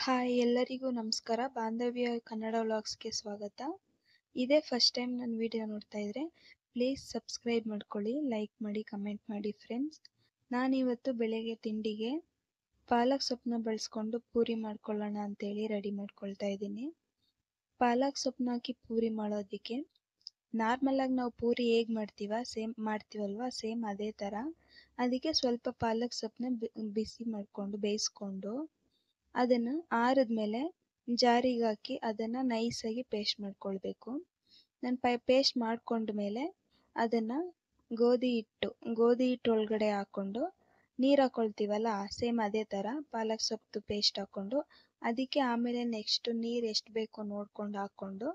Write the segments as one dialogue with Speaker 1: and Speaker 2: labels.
Speaker 1: Hi ಎಲ್ಲರಿಗೂ ನಮಸ್ಕಾರ. ಬಾಂಧವ್ಯ ಕನ್ನಡ ವ್ಲಾಗ್ಸ್‌ಗೆ ಸ್ವಾಗತ. ಇದೇ ಫಸ್ಟ್ ಟೈಮ್ ನನ್ನ ವಿಡಿಯೋ ನೋಡ್ತಾ ಇದ್ರೆ ಪ್ಲೀಸ್ ಸಬ್ಸ್ಕ್ರೈಬ್ ಮಾಡ್ಕೊಳ್ಳಿ, ಲೈಕ್ ಮಾಡಿ, ಕಮೆಂಟ್ ಮಾಡಿ ಫ್ರೆಂಡ್ಸ್. ನಾನಿವತ್ತು ಬೆಳಗ್ಗೆ ತಿಂಡಿಗೆ ಪಾಲಕ್ ಸೊಪ್ಪನ್ನ ಬಳಸ್ಕೊಂಡು ಪೂರಿ ಮಾಡ್ಕೊಳ್ಳೋಣ ಅಂತೇಳಿ ರೆಡಿ ಮಾಡ್ಕೊಳ್ತಾ ಇದ್ದೀನಿ. ಪಾಲಕ್ ಸೊಪ್ಪನ್ನ ಹಾಕಿ ಪೂರಿ ಮಾಡೋದಕ್ಕೆ ನಾರ್ಮಲಾಗಿ ನಾವು ಪೂರಿ ಹೇಗೆ ಮಾಡ್ತೀವಲ್ವಾ ಸೇಮ್ ಅದೇ ಥರ. ಅದಕ್ಕೆ ಸ್ವಲ್ಪ ಪಾಲಕ್ ಸೊಪ್ಪನ್ನ ಬಿಸಿ ಮಾಡಿಕೊಂಡು ಬೇಯಿಸ್ಕೊಂಡು ಅದನ್ನು ಆರಿದ್ಮೇಲೆ ಜಾರಿಗೆ ಹಾಕಿ ಅದನ್ನು ನೈಸಾಗಿ ಪೇಸ್ಟ್ ಮಾಡ್ಕೊಳ್ಬೇಕು. ನಾನು ಪೇಸ್ಟ್ ಮಾಡ್ಕೊಂಡ್ಮೇಲೆ ಅದನ್ನು ಗೋಧಿ ಹಿಟ್ಟು ಒಳಗಡೆ ಹಾಕ್ಕೊಂಡು ನೀರು ಹಾಕ್ಕೊಳ್ತೀವಲ್ಲ ಸೇಮ್ ಅದೇ ಥರ ಪಾಲಕ್ ಸೊಪ್ಪು ಪೇಸ್ಟ್ ಹಾಕ್ಕೊಂಡು ಅದಕ್ಕೆ ಆಮೇಲೆ ನೆಕ್ಸ್ಟ್ ನೀರು ಎಷ್ಟು ಬೇಕೋ ನೋಡ್ಕೊಂಡು ಹಾಕ್ಕೊಂಡು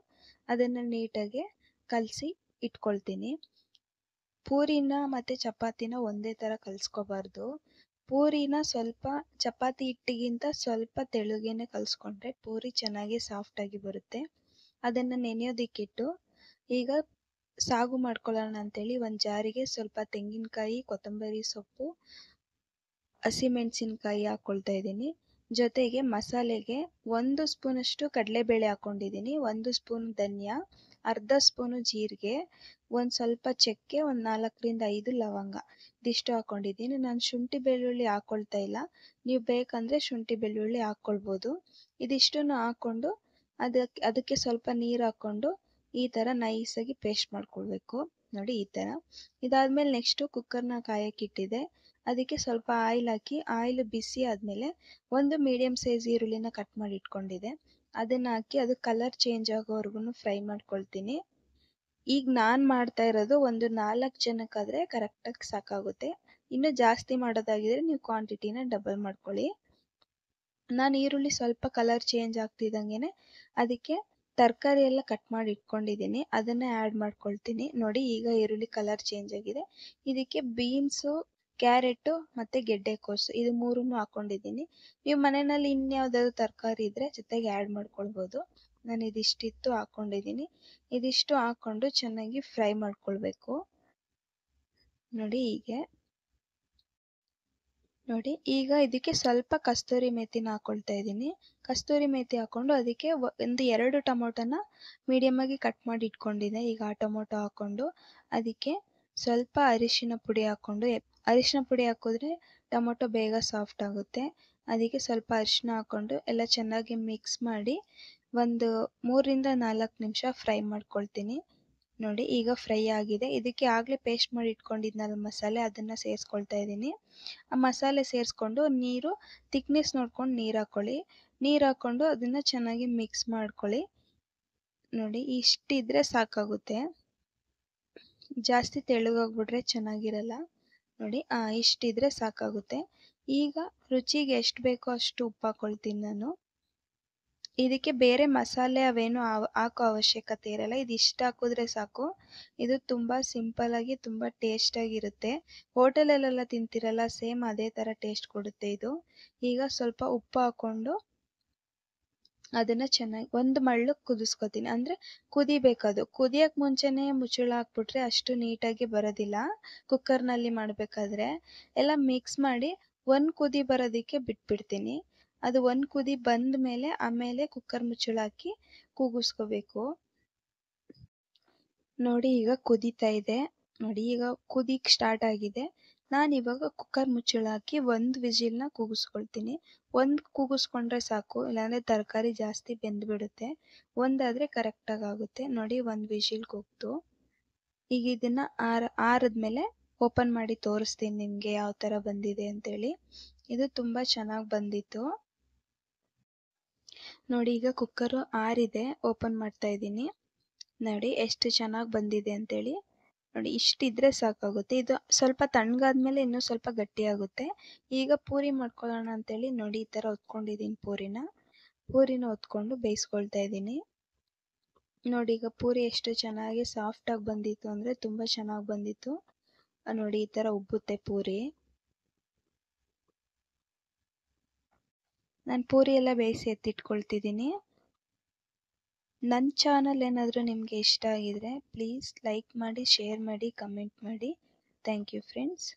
Speaker 1: ಅದನ್ನು ನೀಟಾಗಿ ಕಲಸಿ ಇಟ್ಕೊಳ್ತೀನಿ. ಪೂರಿನ ಮತ್ತು ಚಪಾತಿನ ಒಂದೇ ಥರ ಕಲಿಸ್ಕೋಬಾರ್ದು. ಪೂರಿನ ಸ್ವಲ್ಪ ಚಪಾತಿ ಹಿಟ್ಟಿಗಿಂತ ಸ್ವಲ್ಪ ತೆಳುಗೆನೆ ಕಲಿಸ್ಕೊಂಡ್ರೆ ಪೂರಿ ಚೆನ್ನಾಗಿ ಸಾಫ್ಟಾಗಿ ಬರುತ್ತೆ. ಅದನ್ನು ನೆನೆಯೋದಕ್ಕಿಟ್ಟು ಈಗ ಸಾಗು ಮಾಡ್ಕೊಳ್ಳೋಣ ಅಂತೇಳಿ ಒಂದು ಜಾರಿಗೆ ಸ್ವಲ್ಪ ತೆಂಗಿನಕಾಯಿ, ಕೊತ್ತಂಬರಿ ಸೊಪ್ಪು, ಹಸಿಮೆಣಸಿನ್ಕಾಯಿ ಹಾಕ್ಕೊಳ್ತಾ ಇದ್ದೀನಿ. ಜೊತೆಗೆ ಮಸಾಲೆಗೆ 1 ಸ್ಪೂನಷ್ಟು ಕಡಲೆಬೇಳೆ ಹಾಕ್ಕೊಂಡಿದ್ದೀನಿ, 1 ಸ್ಪೂನ್ ಧನಿಯಾ, ಅರ್ಧ ಸ್ಪೂನು ಜೀರಿಗೆ, ಒಂದು ಸ್ವಲ್ಪ ಚಕ್ಕೆ, ಒಂದು 4ರಿಂದ 5 ಲವಂಗ ಇದಿಷ್ಟು ಹಾಕ್ಕೊಂಡಿದ್ದೀನಿ. ನಾನು ಶುಂಠಿ ಬೆಳ್ಳುಳ್ಳಿ ಹಾಕ್ಕೊಳ್ತಾ ಇಲ್ಲ, ನೀವು ಬೇಕಂದರೆ ಶುಂಠಿ ಬೆಳ್ಳುಳ್ಳಿ ಹಾಕ್ಕೊಳ್ಬೋದು. ಇದಿಷ್ಟನ್ನು ಹಾಕ್ಕೊಂಡು ಅದಕ್ಕೆ ಸ್ವಲ್ಪ ನೀರು ಹಾಕ್ಕೊಂಡು ಈ ಥರ ನೈಸಾಗಿ ಪೇಸ್ಟ್ ಮಾಡ್ಕೊಳ್ಬೇಕು. ನೋಡಿ ಈ ಥರ. ಇದಾದಮೇಲೆ ನೆಕ್ಸ್ಟು ಕುಕ್ಕರ್ನ ಕಾಯಕ್ಕಿಟ್ಟಿದೆ. ಅದಕ್ಕೆ ಸ್ವಲ್ಪ ಆಯಿಲ್ ಹಾಕಿ ಆಯಿಲ್ ಬಿಸಿ ಆದಮೇಲೆ ಒಂದು ಮೀಡಿಯಮ್ ಸೈಜ್ ಈರುಳ್ಳಿನ ಕಟ್ ಮಾಡಿ ಇಟ್ಕೊಂಡಿದ್ದೆ ಅದನ್ನು ಹಾಕಿ ಅದು ಕಲರ್ ಚೇಂಜ್ ಆಗೋವರೆಗೂ ಫ್ರೈ ಮಾಡ್ಕೊಳ್ತೀನಿ. ಈಗ ನಾನು ಮಾಡ್ತಾ ಇರೋದು ಒಂದು 4 ಜನಕ್ಕಾದರೆ ಕರೆಕ್ಟಾಗಿ ಸಾಕಾಗುತ್ತೆ. ಇನ್ನೂ ಜಾಸ್ತಿ ಮಾಡೋದಾಗಿದ್ರೆ ನೀವು ಕ್ವಾಂಟಿಟಿನ ಡಬಲ್ ಮಾಡ್ಕೊಳ್ಳಿ. ನಾನು ಈರುಳ್ಳಿ ಸ್ವಲ್ಪ ಕಲರ್ ಚೇಂಜ್ ಆಗ್ತಿದ್ದಂಗೆ ಅದಕ್ಕೆ ತರಕಾರಿ ಎಲ್ಲ ಕಟ್ ಮಾಡಿ ಇಟ್ಕೊಂಡಿದ್ದೀನಿ, ಅದನ್ನು ಆ್ಯಡ್ ಮಾಡ್ಕೊಳ್ತೀನಿ. ನೋಡಿ ಈಗ ಈರುಳ್ಳಿ ಕಲರ್ ಚೇಂಜ್ ಆಗಿದೆ. ಇದಕ್ಕೆ ಬೀನ್ಸು, ಕ್ಯಾರೆಟು ಮತ್ತು ಗೆಡ್ಡೆಕೋಸು ಇದು 3 ಹಾಕ್ಕೊಂಡಿದ್ದೀನಿ. ನೀವು ಮನೆಯಲ್ಲಿ ಇನ್ಯಾವುದಾದ್ರು ತರಕಾರಿ ಇದ್ದರೆ ಜೊತೆಗೆ ಆ್ಯಡ್ ಮಾಡ್ಕೊಳ್ಬೋದು. ನಾನು ಇದಿಷ್ಟಿತ್ತು ಹಾಕ್ಕೊಂಡಿದ್ದೀನಿ. ಇದಿಷ್ಟು ಹಾಕ್ಕೊಂಡು ಚೆನ್ನಾಗಿ ಫ್ರೈ ಮಾಡ್ಕೊಳ್ಬೇಕು. ನೋಡಿ ಈಗ ಇದಕ್ಕೆ ಸ್ವಲ್ಪ ಕಸ್ತೂರಿ ಮೇಥಿನ ಹಾಕ್ಕೊಳ್ತಾ ಇದ್ದೀನಿ. ಕಸ್ತೂರಿ ಮೇಥಿ ಹಾಕ್ಕೊಂಡು ಅದಕ್ಕೆ ಒಂದು 2 ಟೊಮೊಟೊನ ಮೀಡಿಯಮಾಗಿ ಕಟ್ ಮಾಡಿ ಇಟ್ಕೊಂಡಿದ್ದೆ. ಈಗ ಆ ಟೊಮೊಟೊ ಹಾಕ್ಕೊಂಡು ಅದಕ್ಕೆ ಸ್ವಲ್ಪ ಅರಿಶಿನ ಪುಡಿ ಹಾಕ್ಕೊಂಡು, ಅರಿಶಿನ ಪುಡಿ ಹಾಕಿದ್ರೆ ಟೊಮೊಟೊ ಬೇಗ ಸಾಫ್ಟ್ ಆಗುತ್ತೆ. ಅದಕ್ಕೆ ಸ್ವಲ್ಪ ಅರಿಶಿನ ಹಾಕ್ಕೊಂಡು ಎಲ್ಲ ಚೆನ್ನಾಗಿ ಮಿಕ್ಸ್ ಮಾಡಿ ಒಂದು 3ರಿಂದ 4 ನಿಮಿಷ ಫ್ರೈ ಮಾಡ್ಕೊಳ್ತೀನಿ. ನೋಡಿ ಈಗ ಫ್ರೈ ಆಗಿದೆ. ಇದಕ್ಕೆ ಆಗಲೇ ಪೇಸ್ಟ್ ಮಾಡಿ ಇಟ್ಕೊಂಡಿದ್ನಲ್ಲ ಮಸಾಲೆ, ಅದನ್ನು ಸೇರಿಸ್ಕೊಳ್ತಾ ಇದ್ದೀನಿ. ಆ ಮಸಾಲೆ ಸೇರಿಸ್ಕೊಂಡು ನೀರು ತಿಕ್ನೆಸ್ ನೋಡ್ಕೊಂಡು ನೀರು ಹಾಕ್ಕೊಳ್ಳಿ. ನೀರು ಹಾಕ್ಕೊಂಡು ಅದನ್ನು ಚೆನ್ನಾಗಿ ಮಿಕ್ಸ್ ಮಾಡ್ಕೊಳ್ಳಿ. ನೋಡಿ ಇಷ್ಟಿದ್ರೆ ಸಾಕಾಗುತ್ತೆ, ಜಾಸ್ತಿ ತೆಳ್ಳಗಾಗ್ಬಿಟ್ರೆ ಚೆನ್ನಾಗಿರಲ್ಲ. ನೋಡಿ ಇಷ್ಟಿದ್ರೆ ಸಾಕಾಗುತ್ತೆ. ಈಗ ರುಚಿಗೆ ಎಷ್ಟು ಬೇಕೋ ಅಷ್ಟು ಉಪ್ಪು ಹಾಕ್ಕೊಳ್ತೀನಿ ನಾನು. ಇದಕ್ಕೆ ಬೇರೆ ಮಸಾಲೆ ಅವೇನು ಹಾಕೋ ಅವಶ್ಯಕತೆ ಇರಲ್ಲ, ಇದಿಷ್ಟು ಹಾಕಿದ್ರೆ ಸಾಕು. ಇದು ತುಂಬ ಸಿಂಪಲ್ಲಾಗಿ ತುಂಬ ಟೇಸ್ಟಾಗಿರುತ್ತೆ. ಹೋಟೆಲಲ್ಲೆಲ್ಲ ತಿಂತೀರಲ್ಲ ಸೇಮ್ ಅದೇ ಥರ ಟೇಸ್ಟ್ ಕೊಡುತ್ತೆ ಇದು. ಈಗ ಸ್ವಲ್ಪ ಉಪ್ಪು ಹಾಕ್ಕೊಂಡು ಅದನ್ನು ಚೆನ್ನಾಗಿ ಒಂದು ಮಳ್ಳಕ್ಕೆ ಕುದಿಸ್ಕೊತೀನಿ. ಅಂದರೆ ಕುದಿಬೇಕದು. ಕುದಿಯೋಕ್ಕೆ ಮುಂಚೆನೇ ಮುಚ್ಚಳ ಹಾಕ್ಬಿಟ್ರೆ ಅಷ್ಟು ನೀಟಾಗಿ ಬರೋದಿಲ್ಲ. ಕುಕ್ಕರ್ನಲ್ಲಿ ಮಾಡಬೇಕಾದ್ರೆ ಎಲ್ಲ ಮಿಕ್ಸ್ ಮಾಡಿ ಒಂದು ಕುದಿ ಬರೋದಕ್ಕೆ ಬಿಟ್ಬಿಡ್ತೀನಿ. ಅದು ಒಂದು ಕುದಿ ಬಂದ ಮೇಲೆ ಆಮೇಲೆ ಕುಕ್ಕರ್ ಮುಚ್ಚಳ ಹಾಕಿ ಕೂಗಿಸ್ಕೋಬೇಕು. ನೋಡಿ ಈಗ ಕುದೀತಾ ಇದೆ. ನೋಡಿ ಈಗ ಕುದಿಕ್ಕೆ ಸ್ಟಾರ್ಟ್ ಆಗಿದೆ. ನಾನಿವಾಗ ಕುಕ್ಕರ್ ಮುಚ್ಚಳ ಹಾಕಿ 1 ವಿಜಿಲ್ನ ಕೂಗಿಸ್ಕೊಳ್ತೀನಿ. 1 ಕೂಗಿಸ್ಕೊಂಡ್ರೆ ಸಾಕು, ಇಲ್ಲಾಂದರೆ ತರಕಾರಿ ಜಾಸ್ತಿ ಬೆಂದುಬಿಡುತ್ತೆ. 1 ಆದರೆ ಕರೆಕ್ಟಾಗಿ ಆಗುತ್ತೆ. ನೋಡಿ 1 ವಿಜಿಲ್ ಕೂಗ್ತು. ಈಗ ಇದನ್ನು ಆರಿದ್ಮೇಲೆ ಓಪನ್ ಮಾಡಿ ತೋರಿಸ್ತೀನಿ ನಿಮಗೆ ಯಾವ ಥರ ಬಂದಿದೆ ಅಂತೇಳಿ. ಇದು ತುಂಬ ಚೆನ್ನಾಗಿ ಬಂದಿತ್ತು. ನೋಡಿ ಈಗ ಕುಕ್ಕರು ಆರಿದೆ, ಓಪನ್ ಮಾಡ್ತಾ ಇದ್ದೀನಿ. ನೋಡಿ ಎಷ್ಟು ಚೆನ್ನಾಗಿ ಬಂದಿದೆ ಅಂತೇಳಿ. ನೋಡಿ ಇಷ್ಟಿದ್ರೆ ಸಾಕಾಗುತ್ತೆ. ಇದು ಸ್ವಲ್ಪ ತಣ್ಣಗಾದ್ಮೇಲೆ ಇನ್ನೂ ಸ್ವಲ್ಪ ಗಟ್ಟಿಯಾಗುತ್ತೆ. ಈಗ ಪೂರಿ ಮಾಡ್ಕೊಳ್ಳೋಣ ಅಂತೇಳಿ ನೋಡಿ ಈ ಥರ ಹೊತ್ಕೊಂಡಿದ್ದೀನಿ ಪೂರಿನ ಹೊತ್ಕೊಂಡು ಬೇಯಿಸ್ಕೊಳ್ತಾ ಇದ್ದೀನಿ. ನೋಡಿ ಈಗ ಪೂರಿ ಎಷ್ಟು ಚೆನ್ನಾಗಿ ಸಾಫ್ಟಾಗಿ ಬಂದಿತ್ತು ಅಂದರೆ ತುಂಬ ಚೆನ್ನಾಗಿ ಬಂದಿತ್ತು. ನೋಡಿ ಈ ಥರ ಉಬ್ಬುತ್ತೆ ಪೂರಿ. ನಾನು ಪೂರಿ ಎಲ್ಲ ಬೇಯಿಸಿ ಎತ್ತಿಟ್ಕೊಳ್ತಿದ್ದೀನಿ. ನನ್ನ ಚಾನಲ್ ಏನಾದರೂ ನಿಮಗೆ ಇಷ್ಟ ಆಗಿದರೆ ಪ್ಲೀಸ್ ಲೈಕ್ ಮಾಡಿ, ಶೇರ್ ಮಾಡಿ, ಕಮೆಂಟ್ ಮಾಡಿ. Thank you friends.